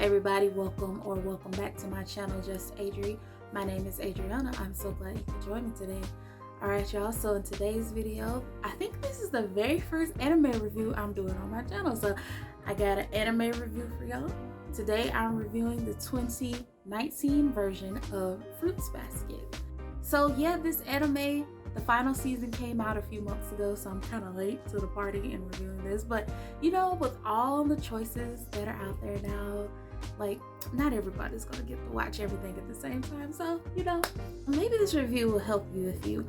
everybody, welcome back to my channel, Just Adri. My name is Adriana. I'm so glad you could join me today. Alright y'all, so in today's video, I think this is the very first anime review I'm doing on my channel. So I got an anime review for y'all. Today I'm reviewing the 2019 version of Fruits Basket. So yeah, this anime, the final season came out a few months ago, so I'm kind of late to the party in reviewing this. But you know, with all the choices that are out there now, like not everybody's gonna get to watch everything at the same time. So you know, maybe this review will help you if you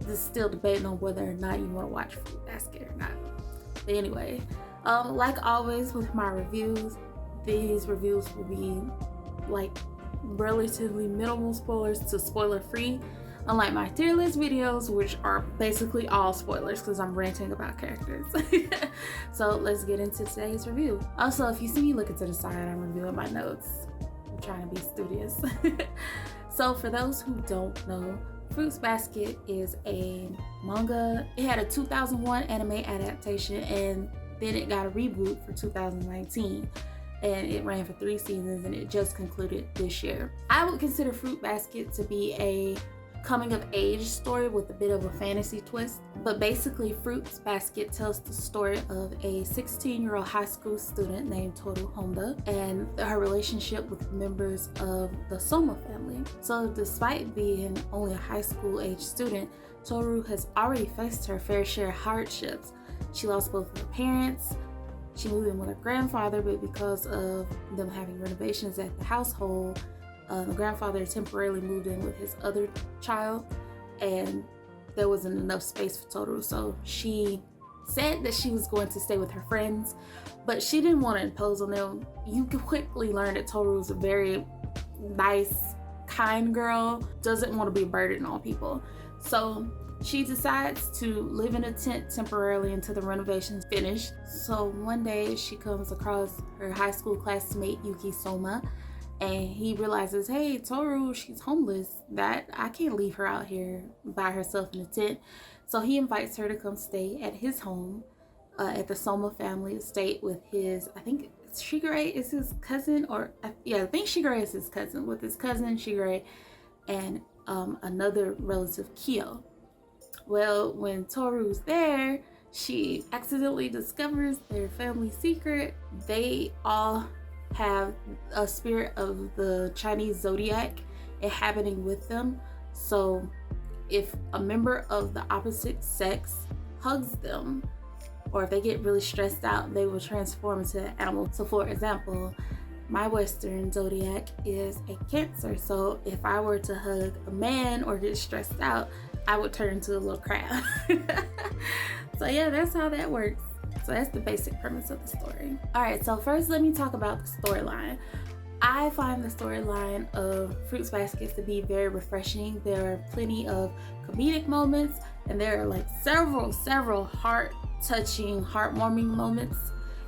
just still debating on whether or not you want to watch Fruit Basket or not. But anyway, like always with my reviews, these reviews will be like relatively minimal spoilers to spoiler free. Unlike my tier list videos, which are basically all spoilers because I'm ranting about characters. So let's get into today's review. Also, if you see me looking to the side, I'm reviewing my notes. I'm trying to be studious. So for those who don't know, Fruits Basket is a manga. It had a 2001 anime adaptation and then it got a reboot for 2019. And it ran for 3 seasons and it just concluded this year. I would consider Fruit Basket to be a coming of age story with a bit of a fantasy twist, but basically Fruits Basket tells the story of a 16-year-old high school student named Toru Honda and her relationship with members of the Soma family. So despite being only a high school age student, Toru has already faced her fair share of hardships. She lost both of her parents, she moved in with her grandfather, but because of them having renovations at the household, the grandfather temporarily moved in with his other child and there wasn't enough space for Toru. So she said that she was going to stay with her friends, but she didn't want to impose on them. You can quickly learn that Toru is a very nice, kind girl, doesn't want to be a burden on people. So she decides to live in a tent temporarily until the renovations finish. So one day she comes across her high school classmate Yuki Soma, and he realizes, hey, Toru, she's homeless. That I can't leave her out here by herself in a tent. So he invites her to come stay at his home at the Soma family estate with his, I think Shigure is his cousin, or yeah, I think Shigure is his cousin, with his cousin Shigure and another relative, Kyo. Well, when Toru's there, she accidentally discovers their family secret. They all have a spirit of the Chinese zodiac inhabiting with them. So if a member of the opposite sex hugs them, or if they get really stressed out, they will transform into an animal. So for example, my Western zodiac is a Cancer. So if I were to hug a man or get stressed out, I would turn into a little crab. So yeah, that's how that works. So that's the basic premise of the story. All right, so first let me talk about the storyline. I find the storyline of Fruits Basket to be very refreshing. There are plenty of comedic moments and there are like several heart-touching, heartwarming moments.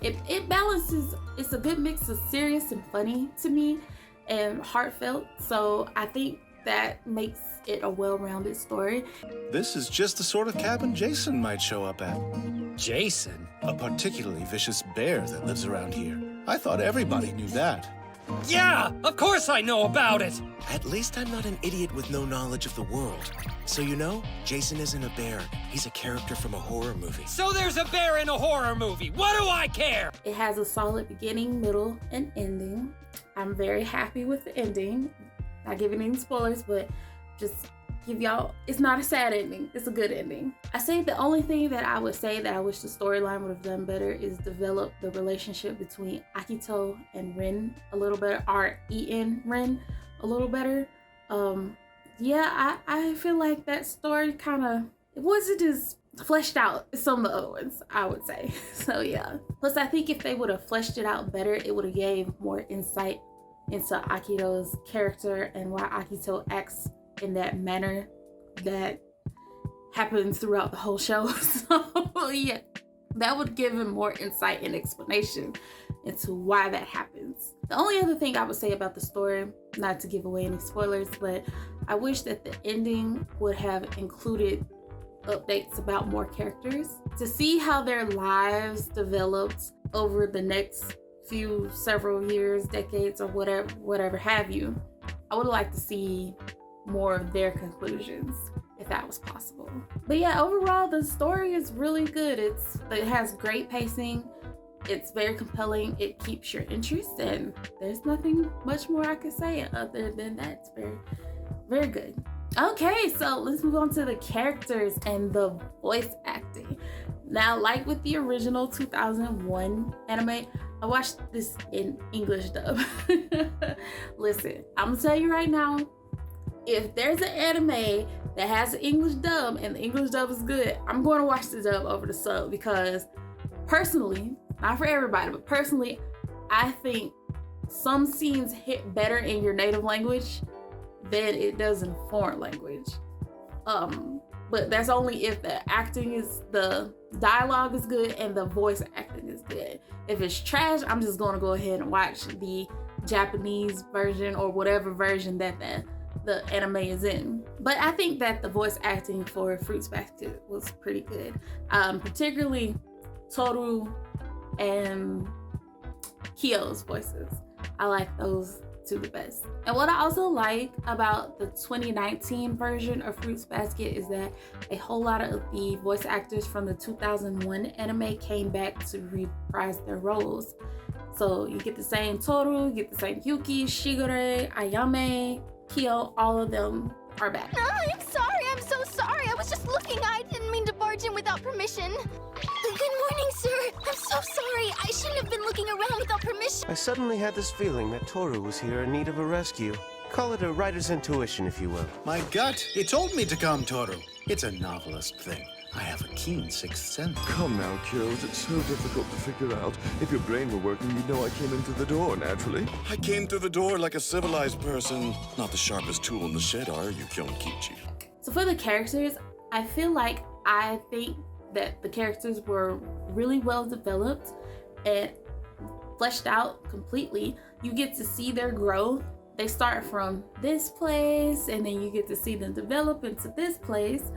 It balances, it's a good mix of serious and funny to me and heartfelt. So I think that makes it a well-rounded story. This is just the sort of cabin Jason might show up at. Jason? A particularly vicious bear that lives around here. I thought everybody knew that. Yeah, of course I know about it! At least I'm not an idiot with no knowledge of the world. So you know, Jason isn't a bear. He's a character from a horror movie. So there's a bear in a horror movie. What do I care? It has a solid beginning, middle, and ending. I'm very happy with the ending. Not giving any spoilers, but just give y'all, it's not a sad ending, it's a good ending. I say the only thing that I would say that I wish the storyline would have done better is develop the relationship between Akito and Rin a little better, or En Rin a little better. Yeah, I feel like that story kind of, it wasn't as fleshed out as some of the other ones, I would say. So yeah. Plus I think if they would have fleshed it out better, it would have gave more insight into Akito's character and why Akito acts in that manner that happens throughout the whole show. So yeah, that would give him more insight and explanation into why that happens. The only other thing I would say about the story, not to give away any spoilers, but I wish that the ending would have included updates about more characters to see how their lives developed over the next several years, decades, or whatever have you. I would like to see more of their conclusions if that was possible. But yeah, overall the story is really good. It has great pacing. It's very compelling. It keeps your interest, and there's nothing much more I can say other than that. It's very, very good. Okay, so let's move on to the characters and the voice acting. Now, like with the original 2001 anime, I watched this in English dub. Listen, I'm gonna tell you right now, if there's an anime that has an English dub and the English dub is good, I'm going to watch the dub over the sub, because personally, not for everybody, but personally, I think some scenes hit better in your native language than it does in foreign language. But that's only if the dialogue is good and the voice acting is good. If it's trash, I'm just gonna go ahead and watch the Japanese version or whatever version that the anime is in. But I think that the voice acting for Fruits Basket was pretty good. Particularly Toru and Kyo's voices. I like those two the best. And what I also like about the 2019 version of Fruits Basket is that a whole lot of the voice actors from the 2001 anime came back to reprise their roles. So you get the same Toru, you get the same Yuki, Shigure, Ayame, Kyo, all of them are back. No, I'm sorry, I'm so sorry. I was just looking. I didn't mean to barge in without permission. Good morning, sir. I'm so sorry. I shouldn't have been looking around without permission. I suddenly had this feeling that Toru was here in need of a rescue. Call it a writer's intuition, if you will. My gut, it told me to come, Toru. It's a novelist thing. I have a keen sixth sense. Come now, Kyros, it's so difficult to figure out. If your brain were working, you'd know I came in through the door, naturally. I came through the door like a civilized person. Not the sharpest tool in the shed, are you, Kyonkichi? So for the characters, I think that the characters were really well developed and fleshed out completely. You get to see their growth. They start from this place, and then you get to see them develop into this place.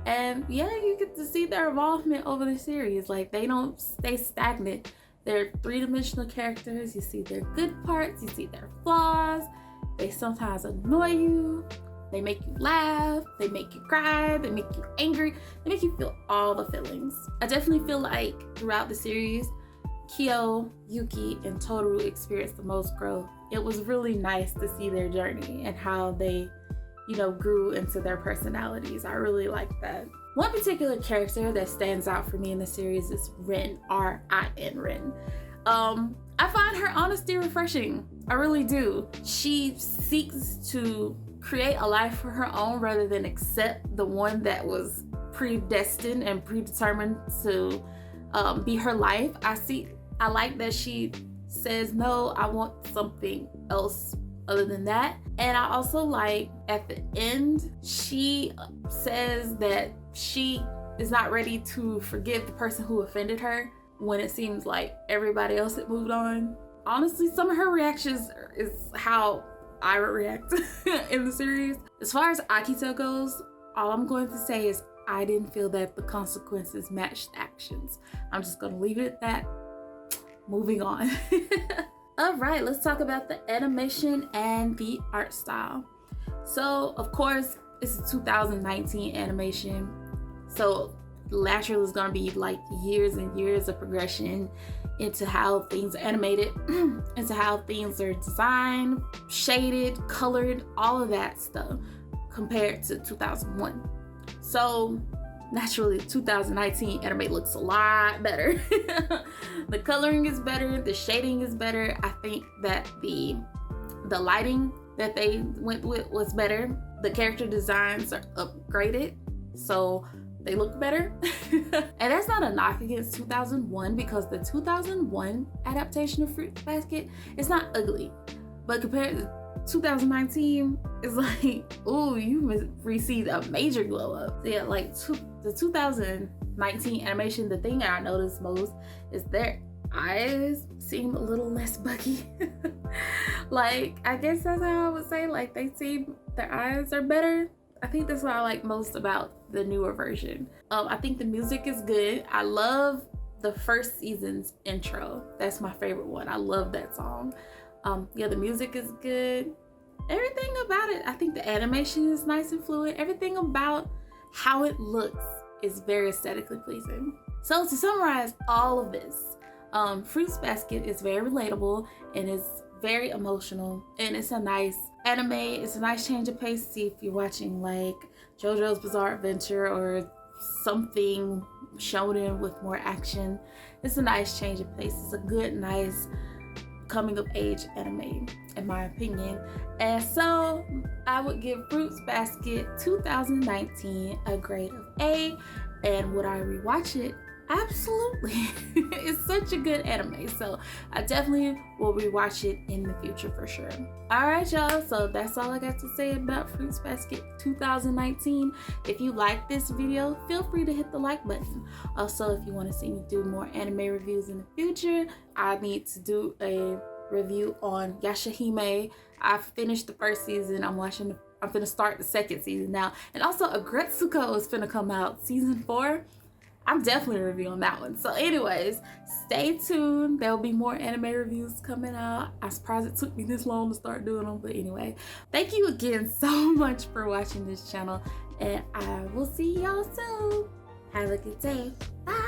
And yeah, you get to see their involvement over the series. Like, they don't stay stagnant. They're three-dimensional characters. You see their good parts, you see their flaws. They sometimes annoy you. They make you laugh, they make you cry, they make you angry, they make you feel all the feelings. I definitely feel like throughout the series, Kyo, Yuki, and Toru experienced the most growth. It was really nice to see their journey and how they, grew into their personalities. I really like that. One particular character that stands out for me in the series is Rin, R-I-N, Rin. I find her honesty refreshing. I really do. She seeks to create a life for her own rather than accept the one that was predestined and predetermined to be her life. I like that she says, no, I want something else other than that. And I also like at the end, she says that she is not ready to forgive the person who offended her when it seems like everybody else had moved on. Honestly, some of her reactions is how I would react in the series. As far as Akito goes, all I'm going to say is I didn't feel that the consequences matched the actions. I'm just gonna leave it at that. Moving on. All right, let's talk about the animation and the art style. So, of course, it's a 2019 animation. So naturally it's gonna be like years and years of progression into how things are animated, into how things are designed, shaded, colored, all of that stuff compared to 2001. So naturally 2019 anime looks a lot better. The coloring is better, the shading is better. I think that the lighting that they went with was better. The character designs are upgraded, so they look better. And that's not a knock against 2001, because the 2001 adaptation of Fruit Basket is not ugly, but compared to 2019, it's like, oh, you received a major glow up. So yeah, like the 2019 animation, the thing that I noticed most is their eyes seem a little less buggy. Like, I guess that's how I would say, like, their eyes are better. I think that's what I like most about the newer version. I think the music is good. I love the first season's intro. That's my favorite one. I love that song. Yeah, the music is good. Everything about it, I think the animation is nice and fluid. Everything about how it looks is very aesthetically pleasing. So to summarize all of this, Fruits Basket is very relatable and it's very emotional, and it's a nice anime. It's a nice change of pace. See if you're watching like JoJo's Bizarre Adventure or something shonen with more action. It's a nice change of pace. It's a good, nice coming of age anime in my opinion. And so I would give Fruits Basket 2019 a grade of A. And would I rewatch it? Absolutely. It's such a good anime, so I definitely will rewatch it in the future for sure. All right, y'all, so that's all I got to say about Fruits Basket 2019. If you like this video, feel free to hit the like button. Also, if you want to see me do more anime reviews in the future, I need to do a review on Yashahime. I finished the first season. I'm finna start the second season now, and also Agretsuko is finna come out season 4. I'm definitely reviewing that one. So anyways, stay tuned. There'll be more anime reviews coming out. I'm surprised it took me this long to start doing them. But anyway, thank you again so much for watching this channel. And I will see y'all soon. Have a good day. Bye.